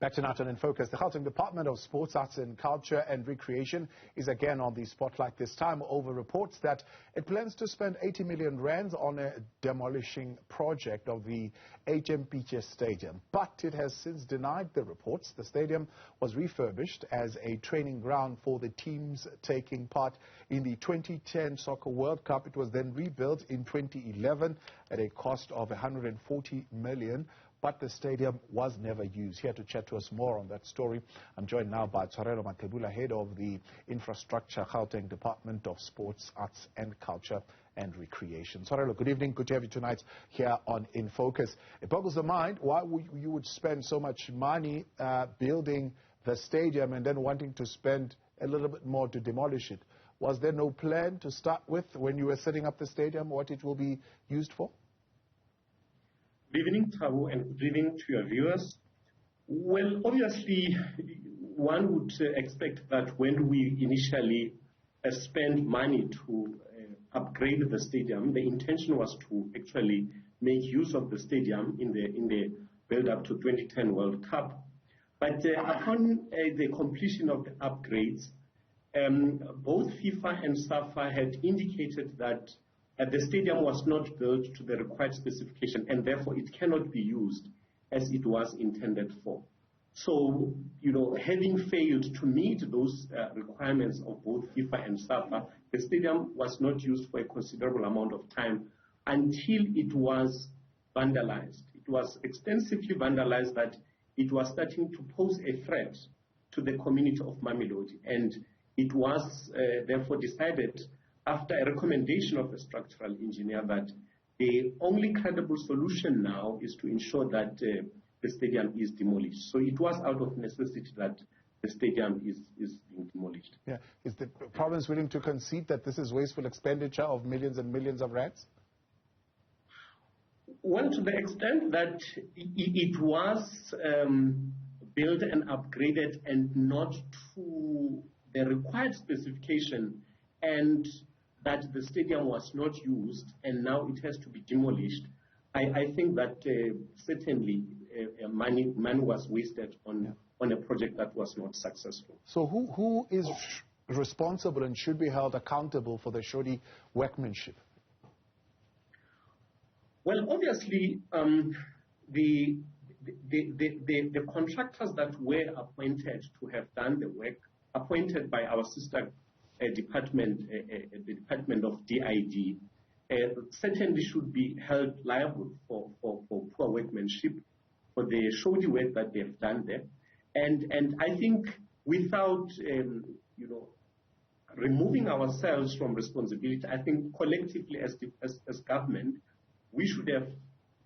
Back tonight on In Focus, the Gauteng Department of Sports, Arts and Culture and Recreation is again on the spotlight, this time over reports that it plans to spend 80 million rands on a demolishing project of the HM Pitje stadium. But it has since denied the reports. The stadium was refurbished as a training ground for the teams taking part in the 2010 Soccer World Cup. It was then rebuilt in 2011 at a cost of 140 million. But the stadium was never used. Here to chat to us more on that story, I'm joined now by Tshwarelo Mathebula, head of the Infrastructure, Gauteng Department of Sports, Arts and Culture and Recreation. Tshwarelo, good evening. Good to have you tonight here on In Focus. It boggles the mind why you would spend so much money building the stadium and then wanting to spend a little bit more to demolish it. Was there no plan to start with when you were setting up the stadium, what it will be used for? Good evening, Tabu, and good evening to your viewers. Well, obviously, one would expect that when we initially spend money to upgrade the stadium, the intention was to actually make use of the stadium in the build-up to 2010 World Cup. But upon the completion of the upgrades, both FIFA and SAFA had indicated that the stadium was not built to the required specification, and therefore it cannot be used as it was intended for. So, having failed to meet those requirements of both FIFA and SAFA, the stadium was not used for a considerable amount of time until it was vandalized. It was extensively vandalized that it was starting to pose a threat to the community of Mamelodi, and it was therefore decided, after a recommendation of a structural engineer, that the only credible solution now is to ensure that the stadium is demolished. So it was out of necessity that the stadium is being demolished. Yeah. Is the province willing to concede that this is wasteful expenditure of millions and millions of rands? Well, to the extent that it was built and upgraded and not to the required specification, and that the stadium was not used and now it has to be demolished, I think that certainly money was wasted on a project that was not successful. So who is responsible and should be held accountable for the shoddy workmanship? Well, obviously, the contractors that were appointed to have done the work, appointed by our sister department, the Department of DID, certainly should be held liable for poor workmanship, for the shoddy work that they've done there. And I think without removing ourselves from responsibility, I think collectively as government, we should have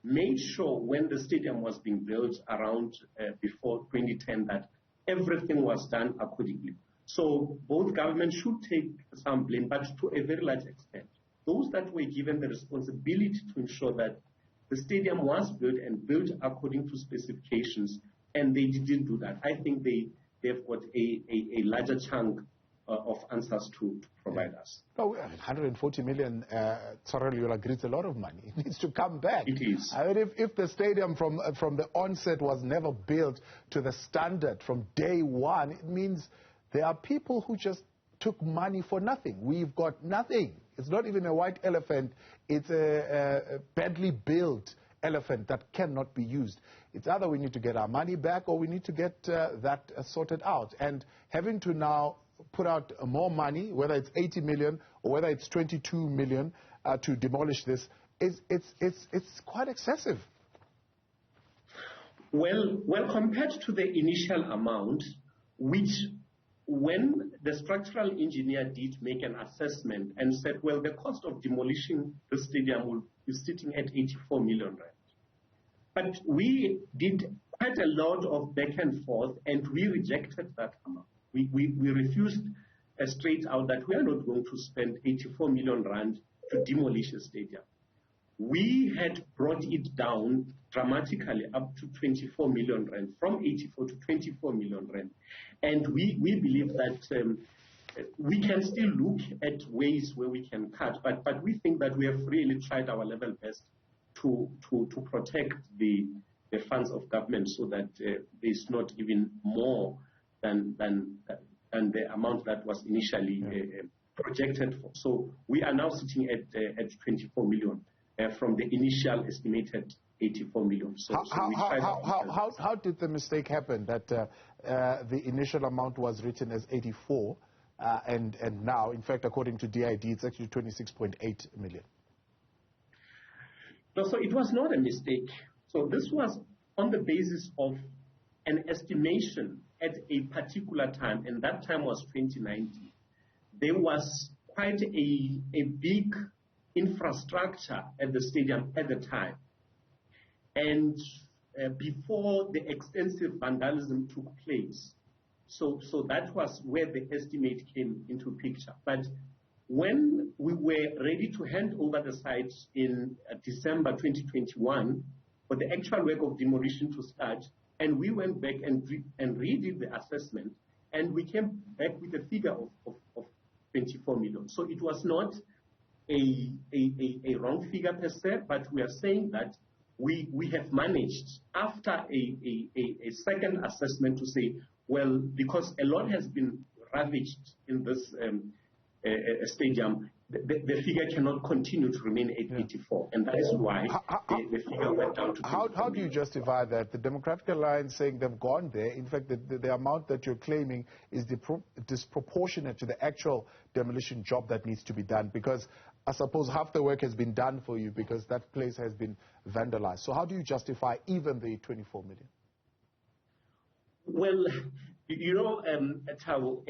made sure when the stadium was being built around before 2010 that everything was done accordingly. So both governments should take some blame, but to a very large extent. Those that were given the responsibility to ensure that the stadium was built and built according to specifications, and they didn't do that, I think they've got a larger chunk of answers to provide us. Oh, 140 million, Tshwarelo, you'll agree it's a lot of money. It needs to come back. It is. I mean, if the stadium from the onset was never built to the standard from day one, it means there are people who just took money for nothing. We've got nothing. It's not even a white elephant. It's a badly built elephant that cannot be used. It's either we need to get our money back or we need to get that sorted out. And having to now put out more money, whether it's 80 million or whether it's 22 million to demolish this, it's quite excessive. Well, compared to the initial amount, which when the structural engineer did make an assessment and said, well, the cost of demolishing the stadium will be sitting at 84 million rand. But we did quite a lot of back and forth, and we rejected that amount. We refused straight out that we are not going to spend 84 million rand to demolish a stadium. We had brought it down dramatically up to 24 million rand, from 84 to 24 million rand. And we believe that we can still look at ways where we can cut, but we think that we have really tried our level best to protect the the funds of government so that there's not even more than the amount that was initially projected for. So we are now sitting at 24 million from the initial estimated 84 million. So how did the mistake happen that the initial amount was written as 84 and now, in fact, according to DID, it's actually 26.8 million? No, so it was not a mistake. So this was on the basis of an estimation at a particular time, and that time was 2019. There was quite a big infrastructure at the stadium at the time. And before the extensive vandalism took place, so that was where the estimate came into picture. But when we were ready to hand over the site in December 2021 for the actual work of demolition to start, and we went back and redid the assessment, and we came back with a figure of 24 million. So it was not a wrong figure per se, but we are saying that we have managed, after a second assessment, to say, well, because a lot has been ravaged in this stadium, the figure cannot continue to remain at 84, and that is why the figure went down to 24 How do you justify that? The Democratic Alliance saying they've gone there. In fact, the amount that you're claiming is disproportionate to the actual demolition job that needs to be done, because I suppose half the work has been done for you because that place has been vandalized. So how do you justify even the 24 million? Well, you know, Tao,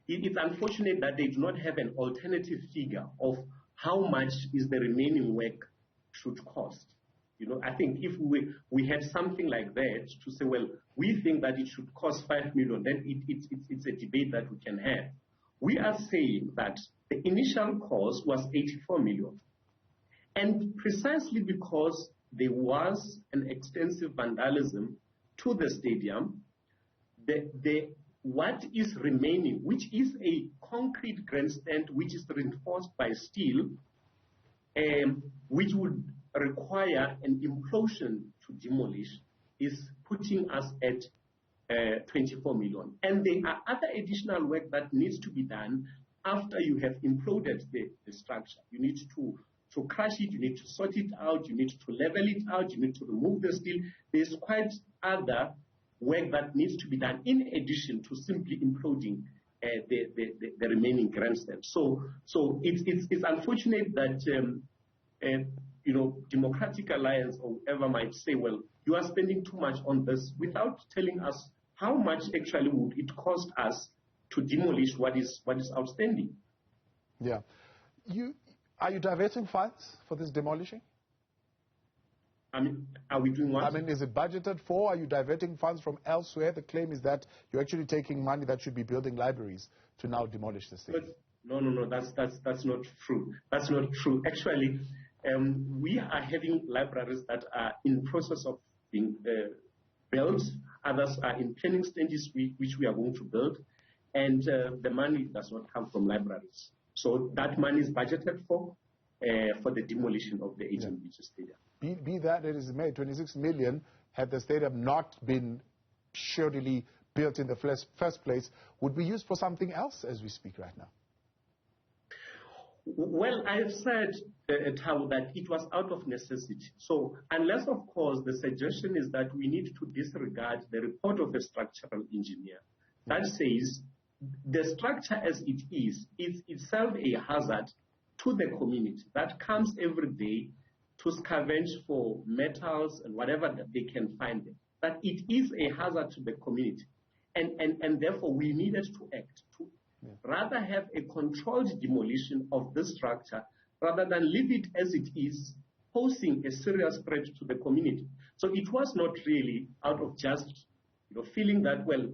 it's unfortunate that they do not have an alternative figure of how much is the remaining work should cost. You know, I think if we had something like that to say, well, we think that it should cost 5 million, then it's a debate that we can have. We are saying that the initial cost was 84 million. And precisely because there was an extensive vandalism to the stadium, what is remaining, which is a concrete grandstand which is reinforced by steel, which would require an implosion to demolish, is putting us at 24 million. And there are other additional work that needs to be done after you have imploded the structure. You need to crush it, you need to sort it out, you need to level it out, you need to remove the steel. There's quite other work that needs to be done in addition to simply imploding the remaining grandstand. So it's unfortunate that you know, Democratic Alliance or whoever might say, well, you are spending too much on this without telling us how much actually would it cost us to demolish what is outstanding. Yeah. Are you diverting funds for this demolishing? I mean, are we doing what? I mean, is it budgeted for? Are you diverting funds from elsewhere? The claim is that you're actually taking money that should be building libraries to now demolish the stadium. No, that's not true. That's not true. Actually, we are having libraries that are in process of being built. Others are in planning stages, which we are going to build. And the money does not come from libraries. So that money is budgeted for the demolition of the HM Pitje stadium. Be that it is made, 26 million, had the stadium not been surely built in the first place, would be used for something else as we speak right now? Well, I've said, Tao, that it was out of necessity. So unless, of course, the suggestion is that we need to disregard the report of a structural engineer that says the structure as it is itself a hazard to the community that comes every day to scavenge for metals and whatever that they can find there. That it is a hazard to the community. And therefore, we needed to act to rather have a controlled demolition of this structure rather than leave it as it is, posing a serious threat to the community. So it was not really out of just feeling that, well,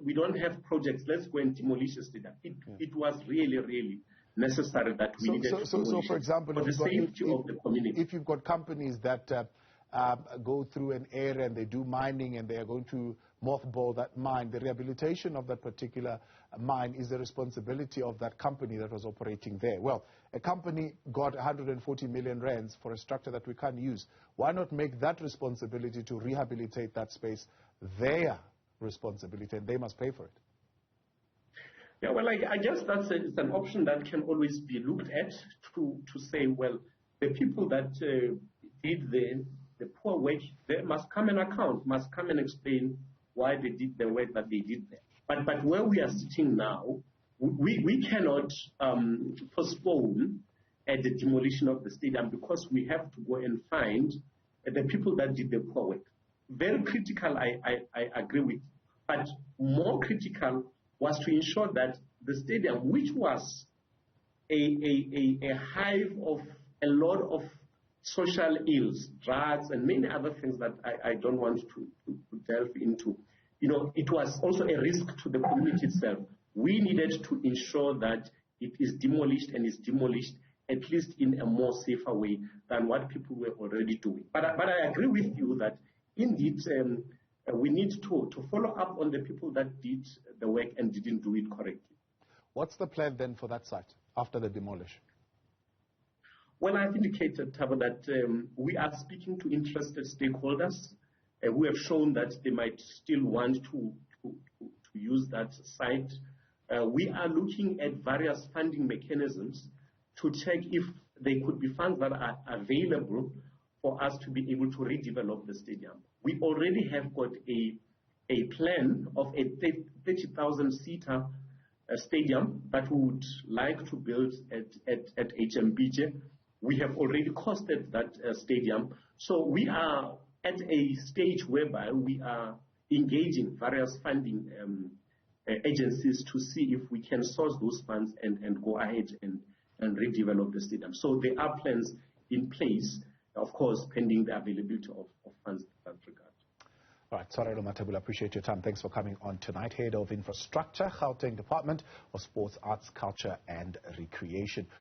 we don't have projects, let's go and demolish the stadium. It was really necessary that we needed to demolish for example, for the safety of the community. If you've got companies that go through an area and they do mining and they are going to mothball that mine, the rehabilitation of that particular mine is the responsibility of that company that was operating there. Well, a company got 140 million rands for a structure that we can't use. Why not make that responsibility to rehabilitate that space their responsibility, and they must pay for it? Yeah, well, I guess it's an option that can always be looked at to say, well, the people that did the poor work, they must come and account, must come and explain why they did the work that they did there. But where we are sitting now, we cannot postpone the demolition of the stadium because we have to go and find the people that did the poor work. Very critical, I agree with. But more critical was to ensure that the stadium, which was a hive of a lot of social ills, drugs, and many other things that I don't want to delve into, it was also a risk to the community itself. We needed to ensure that it is demolished and is demolished at least in a more safer way than what people were already doing. But I agree with you that indeed we need to follow up on the people that did the work and didn't do it correctly. What's the plan then for that site after the demolish? Well, I've indicated, Thabo, that we are speaking to interested stakeholders who have shown that they might still want to use that site. We are looking at various funding mechanisms to check if there could be funds that are available for us to be able to redevelop the stadium. We already have got a plan of a 30,000-seater stadium that we would like to build at HM Pitje. We have already costed that stadium. So we are at a stage whereby we are engaging various funding agencies to see if we can source those funds and go ahead and redevelop the stadium. So there are plans in place, of course, pending the availability of funds in that regard. All right, Tshwarelo Mathebula, appreciate your time. Thanks for coming on tonight. Head of Infrastructure, Gauteng Department of Sports, Arts, Culture and Recreation.